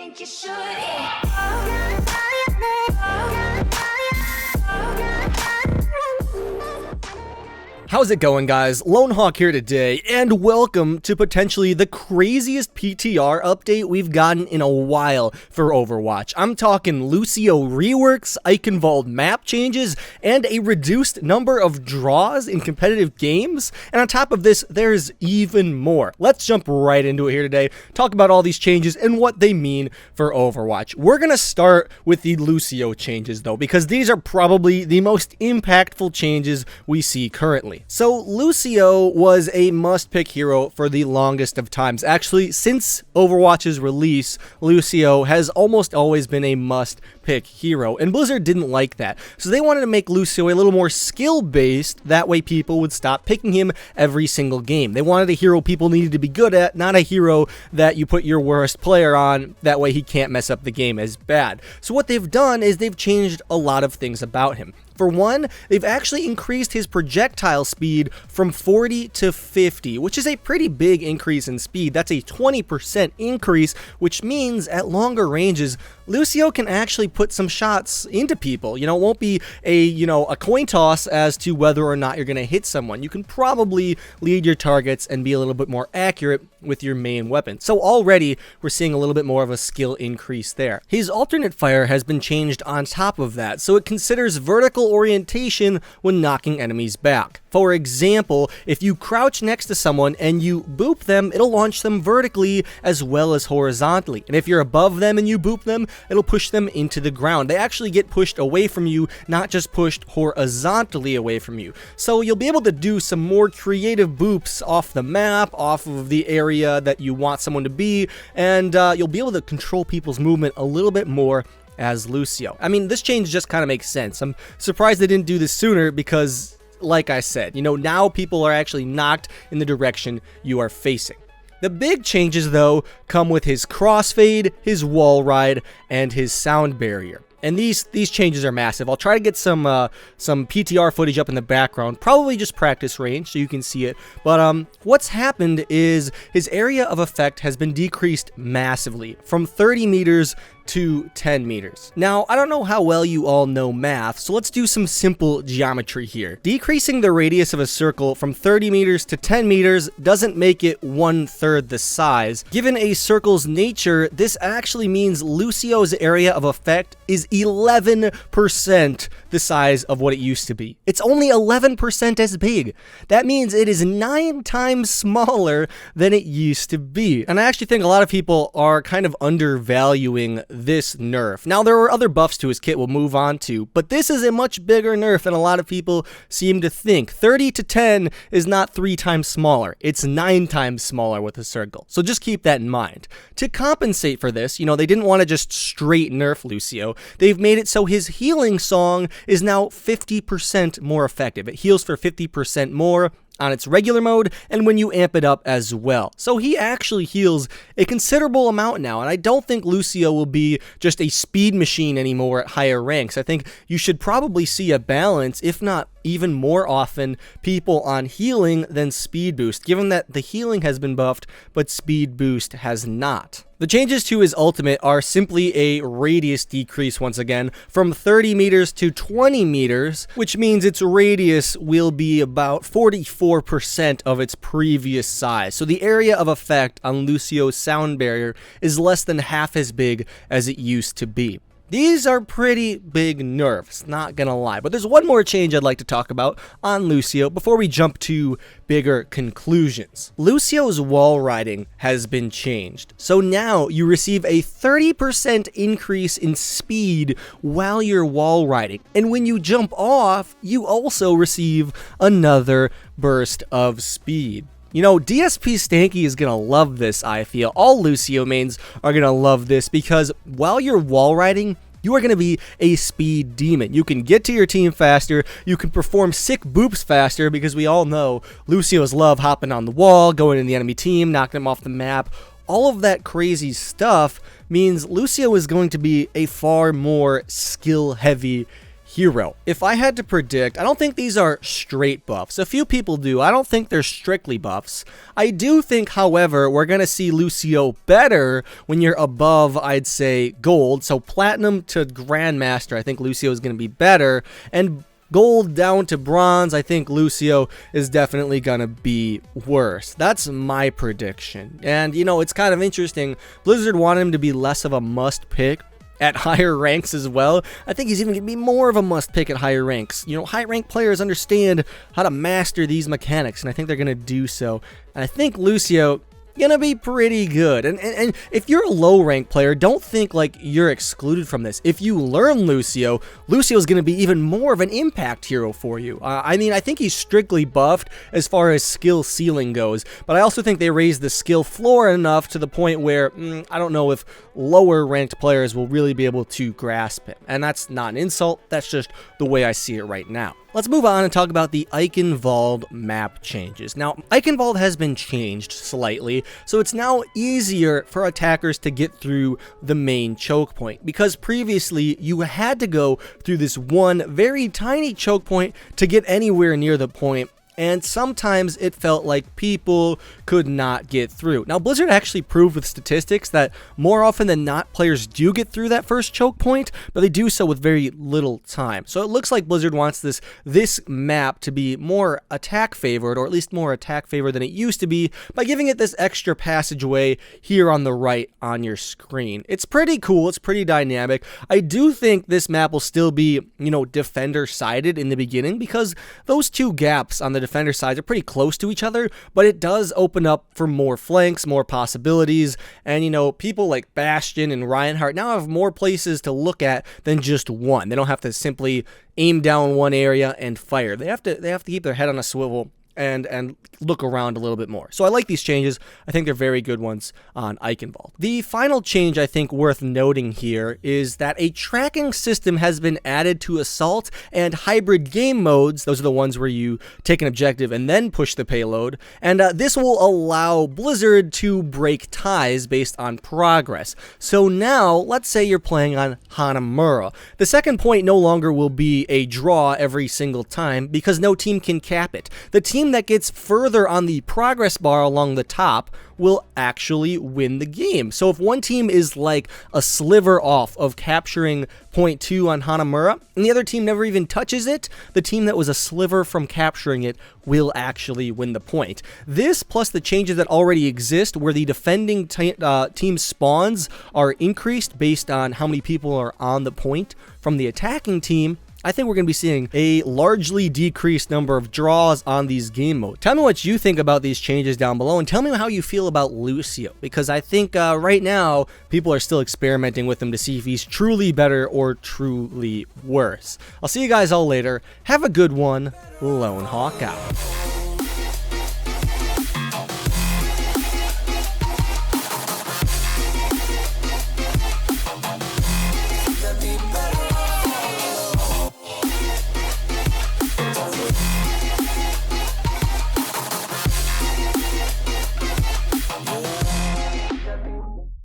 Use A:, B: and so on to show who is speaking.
A: think you should.
B: How's it going, guys? Lone Hawk here today, and welcome to potentially the craziest PTR update we've gotten in a while for Overwatch. I'm talking Lucio reworks, Eichenwalde map changes, and a reduced number of draws in competitive games. And on top of this, there's even more. Let's jump right into it here today, talk about all these changes and what they mean for Overwatch. We're gonna start with the Lucio changes, though, because these are probably the most impactful changes we see currently. So Lucio was a must-pick hero for the longest of times. Actually, since Overwatch's release, Lucio has almost always been a must-pick hero, and Blizzard didn't like that. So they wanted to make Lucio a little more skill-based, that way people would stop picking him every single game. They wanted a hero people needed to be good at, not a hero that you put your worst player on, that way he can't mess up the game as bad. So what they've done is they've changed a lot of things about him. For one, they've actually increased his projectile speed from 40 to 50, which is a pretty big increase in speed. That's a 20% increase, which means at longer ranges, Lucio can actually put some shots into people. You know, it won't be a coin toss as to whether or not you're going to hit someone. You can probably lead your targets and be a little bit more accurate with your main weapon. So already we're seeing a little bit more of a skill increase there. His alternate fire has been changed on top of that, so it considers vertical orientation when knocking enemies back. For example, if you crouch next to someone and you boop them, it'll launch them vertically as well as horizontally. And if you're above them and you boop them, it'll push them into the ground. They actually get pushed away from you, not just pushed horizontally away from you. So you'll be able to do some more creative boops off the map, off of the area that you want someone to be, and you'll be able to control people's movement a little bit more as Lucio. I mean, this change just kind of makes sense. I'm surprised they didn't do this sooner because, like I said, now people are actually knocked in the direction you are facing. The big changes, though, come with his crossfade, his wall ride, and his sound barrier. And these changes are massive. I'll try to get some PTR footage up in the background, probably just practice range so you can see it. But what's happened is his area of effect has been decreased massively from 30 meters to 10 meters. Now, I don't know how well you all know math, so let's do some simple geometry here. Decreasing the radius of a circle from 30 meters to 10 meters doesn't make it 1/3 the size. Given a circle's nature, this actually means Lucio's area of effect is 11% the size of what it used to be. It's only 11% as big. That means it is 9 times smaller than it used to be. And I actually think a lot of people are kind of undervaluing this nerf. Now, there are other buffs to his kit we'll move on to, but this is a much bigger nerf than a lot of people seem to think. 30 to 10 is not 3 times smaller. It's 9 times smaller with a circle. So just keep that in mind. To compensate for this, they didn't want to just straight nerf Lucio. They've made it so his healing song is now 50% more effective. It heals for 50% more on its regular mode and when you amp it up as well. So he actually heals a considerable amount now, and I don't think Lucio will be just a speed machine anymore at higher ranks. I think you should probably see a balance, if not even more often, people on healing than speed boost, given that the healing has been buffed, but speed boost has not. The changes to his ultimate are simply a radius decrease once again from 30 meters to 20 meters, which means its radius will be about 44% of its previous size. So the area of effect on Lucio's sound barrier is less than half as big as it used to be. These are pretty big nerfs, not gonna lie. But there's one more change I'd like to talk about on Lucio before we jump to bigger conclusions. Lucio's wall riding has been changed. So now you receive a 30% increase in speed while you're wall riding. And when you jump off, you also receive another burst of speed. DSP Stanky is going to love this, I feel. All Lucio mains are going to love this because while you're wall riding, you are going to be a speed demon. You can get to your team faster, you can perform sick boops faster because we all know Lucios love hopping on the wall, going in the enemy team, knocking them off the map. All of that crazy stuff means Lucio is going to be a far more skill-heavy hero. If I had to predict, I don't think these are straight buffs. A few people do. I don't think they're strictly buffs. I do think, however, we're going to see Lucio better when you're above, I'd say, gold. So platinum to grandmaster, I think Lucio is going to be better. And gold down to bronze, I think Lucio is definitely going to be worse. That's my prediction. And, you know, it's kind of interesting. Blizzard wanted him to be less of a must pick at higher ranks as well. I think he's even going to be more of a must pick at higher ranks. You know, high rank players understand how to master these mechanics, and I think they're going to do so. And I think Lucio gonna be pretty good. And if you're a low rank player, don't think like you're excluded from this. If you learn Lucio, Lucio's gonna be even more of an impact hero for you. I mean, I think he's strictly buffed as far as skill ceiling goes, but I also think they raised the skill floor enough to the point where I don't know if lower ranked players will really be able to grasp him. And that's not an insult, that's just the way I see it right now. Let's move on and talk about the Eichenwalde map changes. Now, Eichenwalde has been changed slightly, so it's now easier for attackers to get through the main choke point, because previously you had to go through this one very tiny choke point to get anywhere near the point, and sometimes it felt like people could not get through. Now, Blizzard actually proved with statistics that more often than not, players do get through that first choke point, but they do so with very little time. So it looks like Blizzard wants this map to be more attack favored, or at least more attack favored than it used to be, by giving it this extra passageway here on the right on your screen. It's pretty cool, it's pretty dynamic. I do think this map will still be, you know, defender sided in the beginning, because those two gaps on the defender sides are pretty close to each other, but it does open up for more flanks, more possibilities, and you know, people like Bastion and Reinhardt now have more places to look at than just one. They don't have to simply aim down one area and fire. They have to keep their head on a swivel and look around a little bit more. So I like these changes. I think they're very good ones on Eichenwalde. The final change I think worth noting here is that a tracking system has been added to Assault and hybrid game modes. Those are the ones where you take an objective and then push the payload. And this will allow Blizzard to break ties based on progress. So now, let's say you're playing on Hanamura. The second point no longer will be a draw every single time, because no team can cap it. The team that gets further on the progress bar along the top will actually win the game. So if one team is like a sliver off of capturing point 2 on Hanamura, and the other team never even touches it, the team that was a sliver from capturing it will actually win the point. This, plus the changes that already exist, where the defending team spawns are increased based on how many people are on the point from the attacking team, I think we're going to be seeing a largely decreased number of draws on these game modes. Tell me what you think about these changes down below, and tell me how you feel about Lucio, because I think right now people are still experimenting with him to see if he's truly better or truly worse. I'll see you guys all later. Have a good one. Lone Hawk out.